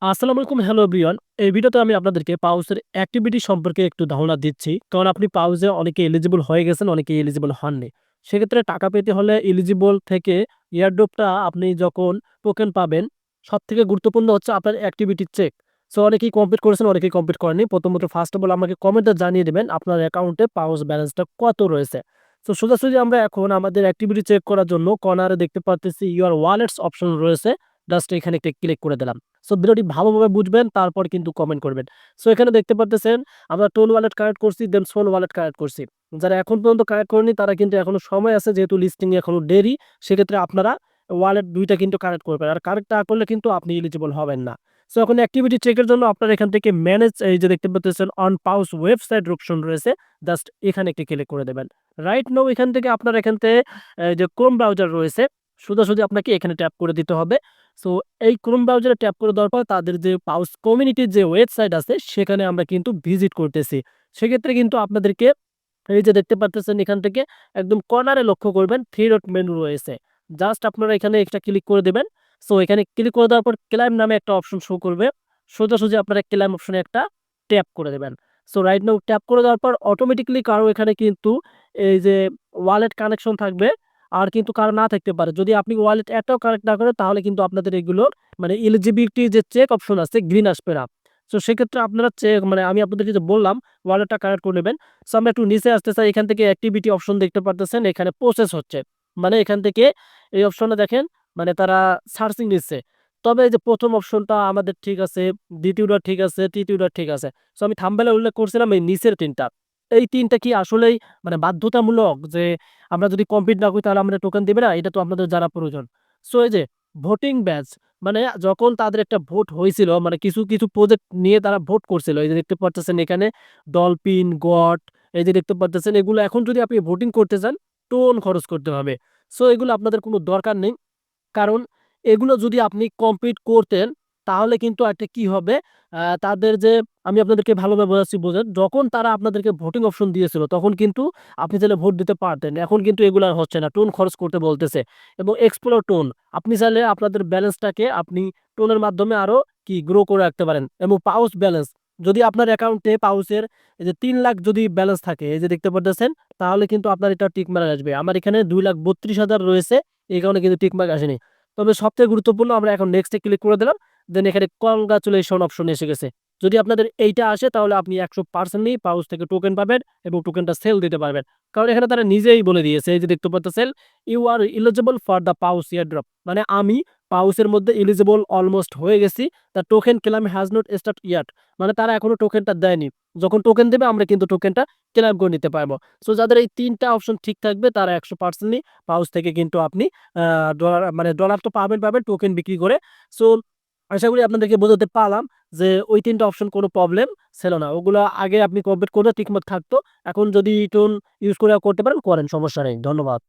আসসালামু আলাইকুম, hello everyone. এই ভিডিওতে আমি আপনাদেরকে পাউসের অ্যাক্টিভিটি সম্পর্কে একটু ধারণা দিচ্ছি। কারণ আপনি পাউসে অনেকে এলিজিবল হয়ে গেছেন, অনেকে এলিজিবল হননি। সেক্ষেত্রে টাকা পেতে হলে এলিজিবল থেকে এয়ারড্রপটা আপনি যখন টোকেন পাবেন, সবথেকে গুরুত্বপূর্ণ হচ্ছে আপনার অ্যাক্টিভিটি চেক। সো অনেকেই কমপ্লিট করেছেন, অনেকেই কমপ্লিট করেননি। প্রথমত ফার্স্ট অফ অল আমাকে কমেন্টে জানিয়ে দিবেন আপনার অ্যাকাউন্টে পাউস ব্যালেন্সটা কত রয়েছে। সো সোজাসুজি আমরা এখন আমাদের অ্যাক্টিভিটি চেক করার জন্য কর্নারে দেখতে পারতেছি ইউর ওয়ালেটস অপশন রয়েছে। জাস্ট এখানে একটা ক্লিক করে দিলাম। সো ভিডিওটি ভালোভাবে বুঝবেন, তারপর কিন্তু কমেন্ট করবেন। সো এখানে দেখতে পারতেছেন আমরা টোন ওয়ালেট কানেক্ট করছি, দেন সোল ওয়ালেট কানেক্ট করছি। যারা এখন পর্যন্ত কানেক্ট করেনি তারা কিন্তু এখনো সময় আছে, যেহেতু লিস্টিং এখনো দেরি। সেক্ষেত্রে আপনারা ওয়ালেট ২ টা কিন্তু কানেক্ট করবেন। আর কানেক্ট না করলে কিন্তু আপনি এলিজিবল হবেন না। সো এখন অ্যাক্টিভিটি চেকের জন্য আপনারা এখান থেকে ম্যানেজ, এই যে দেখতে পাচ্ছেন অন পাউস ওয়েবসাইট অপশন রয়েছে। জাস্ট এখানে একটি ক্লিক করে দেবেন। রাইট নাও এখান থেকে আপনার এখান থেকে যে ক্রোম ব্রাউজার রয়েছে, সোজাসুজি আপনাকে এখানে ট্যাপ করে দিতে হবে। সো এই ক্রোম ব্রাউজারে ট্যাপ করে দেওয়ার পর তাদের যে পাউস কমিউনিটির যে ওয়েবসাইট আছে সেখানে আমরা কিন্তু ভিজিট করতেছি। সেক্ষেত্রে কিন্তু আপনাদেরকে এই যে দেখতে পারতেছেন এখান থেকে একদম কর্নারে লক্ষ্য করবেন 3 ডট মেনু রয়েছে। জাস্ট আপনারা এখানে একটা ক্লিক করে দিবেন। সো এখানে ক্লিক করে দেওয়ার পর ক্লাইম নামে একটা অপশন শো করবে। সোজাসুজি আপনারা ক্লাইম অপশনে একটা ট্যাপ করে দেবেন। সো রাইট নাও ট্যাপ করে দেওয়ার পর অটোমেটিক্যালি কারো এখানে কিন্তু এই যে ওয়ালেট কানেকশন থাকবে। আর কিন্তু কারো না থাকতে পারে। যদি আপনি ওয়ালেট এটাও কানেক্ট না করেন তাহলে কিন্তু আপনাদের এগুলো মানে এলিজিবিলিটি যে চেক অপশন আছে গ্রিন আসবে না। সো সেক্ষেত্রে আপনারা চেক মানে আমি আপনাদেরকে যে বললাম ওয়ালেটটা কানেক্ট করে নেবেন। সো আমরা একটু নিচে আসতে চাই, এখান থেকে অ্যাক্টিভিটি অপশন দেখতে পারতেছেন, এখানে প্রসেস হচ্ছে। মানে এখান থেকে এই অপশনে দেখেন মানে তারা সার্চিং দিচ্ছে। তবে এই যে ১ম অপশনটা আমাদের ঠিক আছে, ২য়টা ঠিক আছে, ৩য়টা ঠিক আছে। সো আমি থাম্বনেলে উল্লেখ করছিলাম এই নিচের ৩ টা। এই ৩ টা কি আসলেই মানে বাধ্যতামূলক যে আমরা যদি কমপ্লিট না করি তাহলে আমাদের টোকেন দিবে না? এটা তো আপনাদের জানা প্রয়োজন। সো এই যে ভোটিং ব্যাচ মানে যখন তাদের একটা ভোট হয়েছিল মানে কিছু প্রজেক্ট নিয়ে তারা ভোট করছিল। এই যে দেখতে পারতেছেন এখানে ডলফিন, গট, এই যে দেখতে পারতেছেন এগুলো এখন যদি আপনি ভোটিং করতে চান টোন খরচ করতে হবে। সো এগুলো আপনাদের কোনো দরকার নেই। কারণ এগুলো যদি আপনি কমপ্লিট করতেন তাহলে কিন্তু একটা কি হবে, তাদের যে আমি আপনাদেরকে ভালোভাবে বোঝাচ্ছি বোঝেন। যখন তারা আপনাদেরকে ভোটিং অপশন দিয়েছিল তখন কিন্তু আপনি চাইলে ভোট দিতে পারতেন। এখন কিন্তু এগুলো আর হচ্ছে না। টোন খরচ করতে বলতেছে এবং এক্সপ্লোর টোন আপনি চাইলে আপনাদের ব্যালেন্সটাকে আপনি টোনের মাধ্যমে আরো কি গ্রো করে রাখতে পারেন এবং পাউচ ব্যালেন্স যদি আপনার অ্যাকাউন্টে পাউচের এই যে ৩ লাখ যদি ব্যালেন্স থাকে এই যে দেখতে পারতেছেন তাহলে কিন্তু আপনার এটা টিক মার্ক আসবে। আমার এখানে ২,৩২,০০০ রয়েছে, এই কারণে কিন্তু টিক মার্ক আসেনি। তবে সবথেকে গুরুত্বপূর্ণ আমরা এখন নেক্সট এ ক্লিক করে দিলাম। দেন এখানে কনগ্রাচুলেশন অপশন এসে গেছে। যদি আপনাদের এইটা আসে তাহলে আপনি ১০০% পাউচ থেকে টোকেন পাবেন এবং টোকেনটা সেল দিতে পারবেন। কারণ এখানে তারা নিজেই বলে দিয়েছে এই যে দেখতে পাচ্ছেন you are eligible for the pouch airdrop. মানে আমি পাউচের মধ্যে এলিজিবল অলমোস্ট হয়ে গেছি। The token claim has not start yet. মানে তারা এখনো টোকেনটা দেয়নি। যখন টোকেন দেবে আমরা কিন্তু টোকেনটা ক্লেম করে নিতে পারবো। সো যাদের এই ৩ টা অপশন ঠিক থাকবে তারা ১০০% পাউচ থেকে কিন্তু আপনি ডলার মানে ডলার তো পাবেন টোকেন বিক্রি করে। সো আশা করি আপনাদেরকে বোঝাতে পারলাম যে ওই ৩ টা অপশন কোনো প্রবলেম ছিল না। ওগুলা আগে আপনি কমপ্লিট করলে ঠিকমত থাকতো। এখন যদি টোন ইউজ করে করতে পারেন করেন, সমস্যা নেই। ধন্যবাদ।